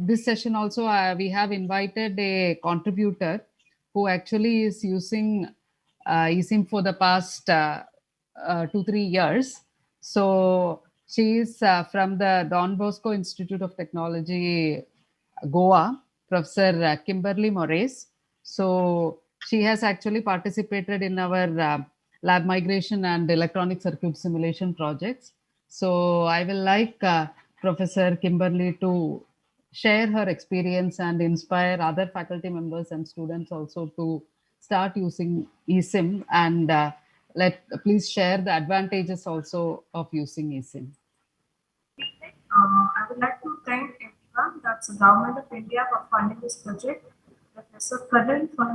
this session also we have invited a contributor who actually is using eSIM for the past 2-3 years. So she is from the Don Bosco Institute of Technology, Goa, Professor Kimberly Moraes. So she has actually participated in our lab migration and electronic circuit simulation projects. So I will like Professor Kimberly to share her experience and inspire other faculty members and students also to start using eSIM, and please share the advantages also of using eSIM. I would like to thank everyone, that's the Government of India, for funding this project. Professor Karan for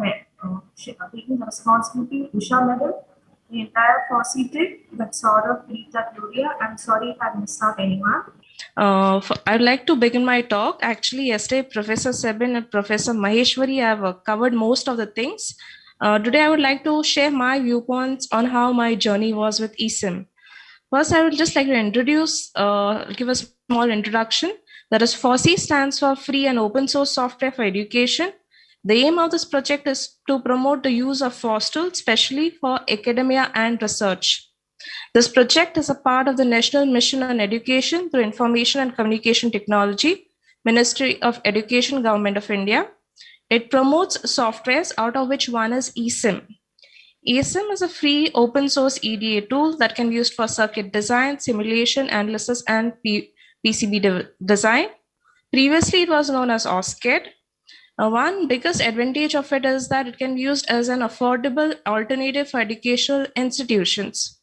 taking the responsibility, Usha Medal, the entire FOSSI team, that's Saurabh, Rita, Gloria. I'm sorry if I missed out anyone. I'd like to begin my talk. Actually, yesterday, Professor Sebin and Professor Maheshwari have covered most of the things. Today, I would like to share my viewpoints on how my journey was with eSIM. First, I would just like to give a small introduction. That is, FOSSI stands for Free and Open Source Software for Education. The aim of this project is to promote the use of FOSTL, especially for academia and research. This project is a part of the National Mission on Education through Information and Communication Technology, Ministry of Education, Government of India. It promotes softwares, out of which one is eSIM. eSIM is a free open source EDA tool that can be used for circuit design, simulation, analysis, and PCB design. Previously, it was known as OSCED. One biggest advantage of it is that it can be used as an affordable alternative for educational institutions.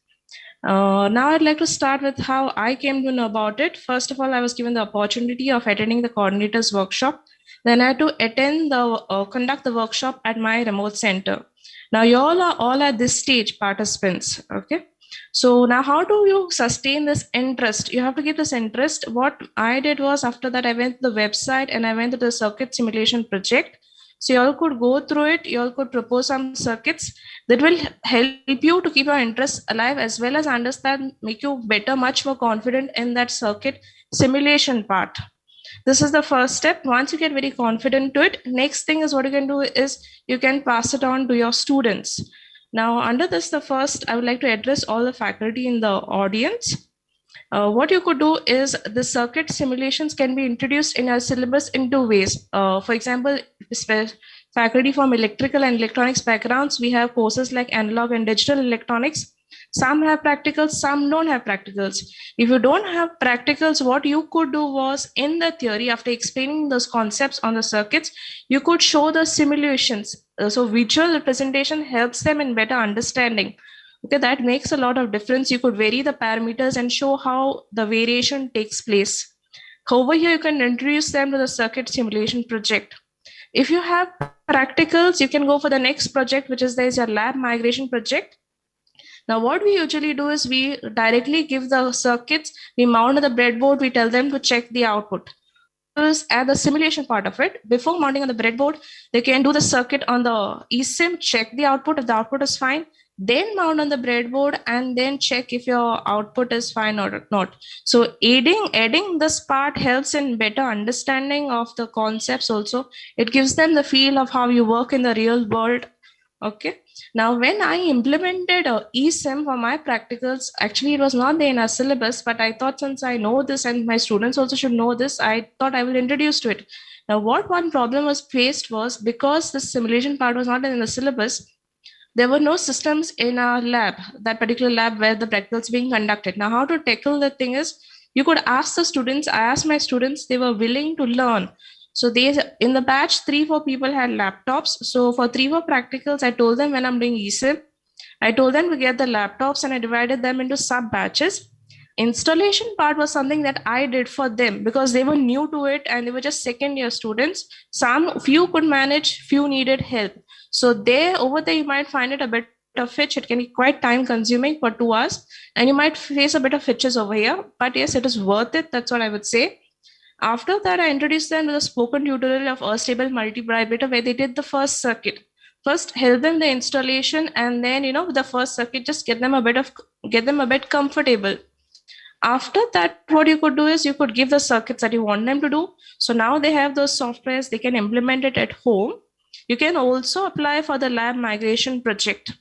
Now I'd like to start with how I came to know about it. First of all, I was given the opportunity of attending the coordinators workshop. Then I had to conduct the workshop at my remote center. Now you all are all at this stage participants, okay? So now how do you sustain this interest? You have to get this interest. What I did was, after that, I went to the website and I went to the circuit simulation project. So you all could go through it. You all could propose some circuits that will help you to keep your interest alive, as well as understand, make you better, much more confident in that circuit simulation part. This is the first step. Once you get very confident to it, next thing is what you can do is you can pass it on to your students. Now, under this, the first, I would like to address all the faculty in the audience. What you could do is the circuit simulations can be introduced in our syllabus in two ways. For example, faculty from electrical and electronics backgrounds, we have courses like analog and digital electronics. Some have practicals, some don't have practicals. If you don't have practicals, what you could do was, in the theory, after explaining those concepts on the circuits, you could show the simulations. So visual representation helps them in better understanding. Okay, that makes a lot of difference. You could vary the parameters and show how the variation takes place. Over here, you can introduce them to the circuit simulation project. If you have practicals, you can go for the next project, which is there's your lab migration project. Now, what we usually do is we directly give the circuits, we mount the breadboard, we tell them to check the output. At the simulation part of it, before mounting on the breadboard, they can do the circuit on the eSIM, check the output. If the output is fine, then mount on the breadboard and then check if your output is fine or not. So adding this part helps in better understanding of the concepts also. It gives them the feel of how you work in the real world. Okay. Now, when I implemented eSIM for my practicals, actually it was not there in our syllabus, but I thought, since I know this and my students also should know this, I thought I will introduce to it. Now, what one problem was faced was, because the simulation part was not in the syllabus, there were no systems in our lab, that particular lab where the practicals being conducted. Now, how to tackle the thing is, you could ask the students. I asked my students, they were willing to learn. So in the batch, 3-4 people had laptops. So for 3-4 practicals, I told them, when I'm doing eSIM, I told them to get the laptops and I divided them into sub batches. Installation part was something that I did for them because they were new to it and they were just second year students. Few could manage, few needed help. So over there, you might find it a bit of hitch. It can be quite time consuming for 2 hours and you might face a bit of hitches over here, but yes, it is worth it. That's what I would say. After that, I introduced them to the spoken tutorial of Astable Multivibrator, where they did the first circuit. First, help them the installation, and then the first circuit, just get them a bit comfortable. After that, what you could do is you could give the circuits that you want them to do. So now they have those softwares, they can implement it at home. You can also apply for the lab migration project.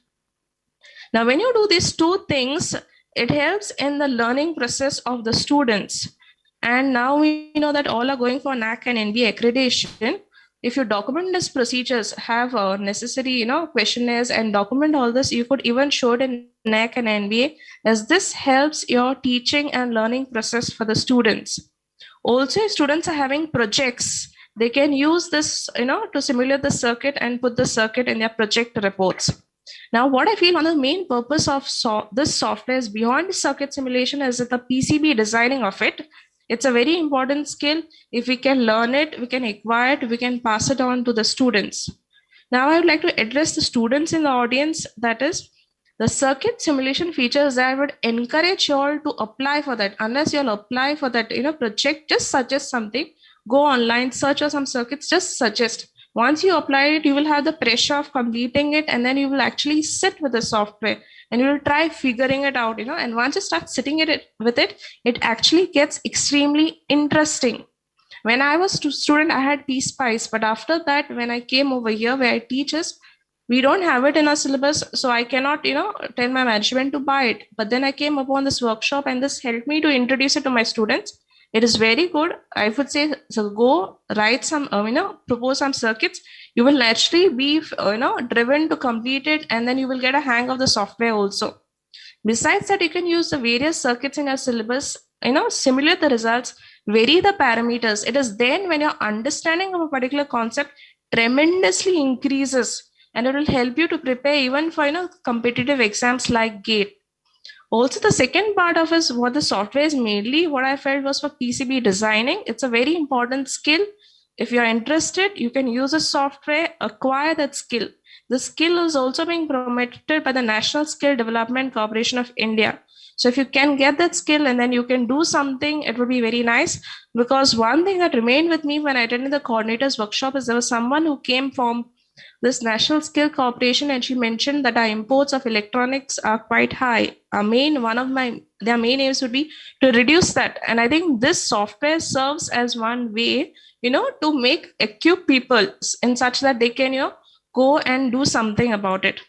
Now, when you do these two things, it helps in the learning process of the students. And now we know that all are going for NAAC and NBA accreditation. If you document these procedures, have necessary, questionnaires and document all this, you could even show it in NAAC and NBA, as this helps your teaching and learning process for the students. Also, if students are having projects, they can use this, to simulate the circuit and put the circuit in their project reports. Now, what I feel one of the main purpose of this software is beyond circuit simulation is the PCB designing of it. It's a very important skill. If we can learn it, we can acquire it, we can pass it on to the students. Now, I would like to address the students in the audience. That is, the circuit simulation features that I would encourage you all to apply for that. Unless you'll apply for that, project, just suggest something. Go online, search for some circuits, just suggest. Once you apply it, you will have the pressure of completing it, and then you will actually sit with the software and you will try figuring it out, and once you start sitting with it, it actually gets extremely interesting. When I was a student, I had PSpice, but after that, when I came over here where I teach us, we don't have it in our syllabus, so I cannot, tell my management to buy it. But then I came upon this workshop and this helped me to introduce it to my students. It is very good. I would say, so go write some, propose some circuits. You will naturally be, driven to complete it, and then you will get a hang of the software also. Besides that, you can use the various circuits in your syllabus, simulate the results, vary the parameters. It is then when your understanding of a particular concept tremendously increases, and it will help you to prepare even for, competitive exams like GATE. Also, the second part of is what the software is mainly what I felt was for PCB designing. It's a very important skill. If you're interested, you can use a software, acquire that skill. The skill is also being promoted by the National Skill Development Corporation of India. So if you can get that skill and then you can do something, it would be very nice. Because one thing that remained with me when I attended the coordinators workshop is there was someone who came from this National Skill Corporation, and she mentioned that our imports of electronics are quite high. Their main aims would be to reduce that. And I think this software serves as one way, to equip people in such that they can, go and do something about it.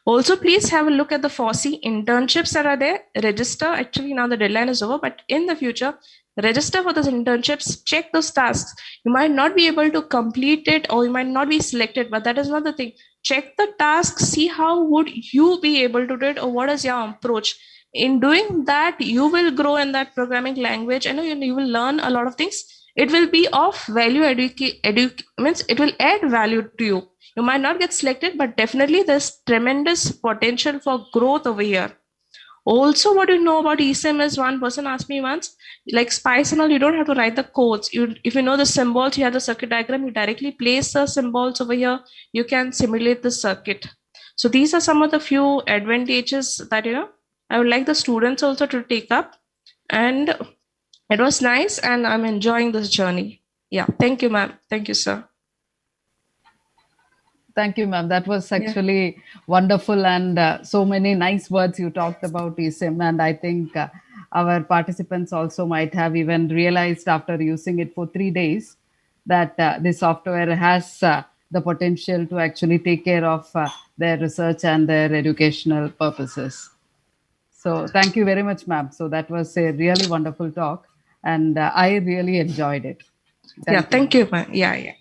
Also, please have a look at the FOSSEE internships that are there. Register. Actually, now the deadline is over, but in the future, register for those internships, check those tasks. You might not be able to complete it or you might not be selected, but that is not the thing. Check the task, see how would you be able to do it or what is your approach. In doing that, you will grow in that programming language and you will learn a lot of things. It will be of value, means it will add value to you. You might not get selected, but definitely there's tremendous potential for growth over here. Also, what you know about eSIM is one person asked me once, like Spice and all, you don't have to write the codes. If you know the symbols, you have the circuit diagram, you directly place the symbols over here, you can simulate the circuit. So these are some of the few advantages that, I would like the students also to take up. And it was nice and I'm enjoying this journey. Yeah, thank you, ma'am. Thank you, sir. Thank you, ma'am. That was actually wonderful, and so many nice words you talked about eSIM. And I think our participants also might have even realized after using it for 3 days that this software has the potential to actually take care of their research and their educational purposes. So thank you very much, ma'am. So that was a really wonderful talk, and I really enjoyed it. Thank you, ma'am. Yeah.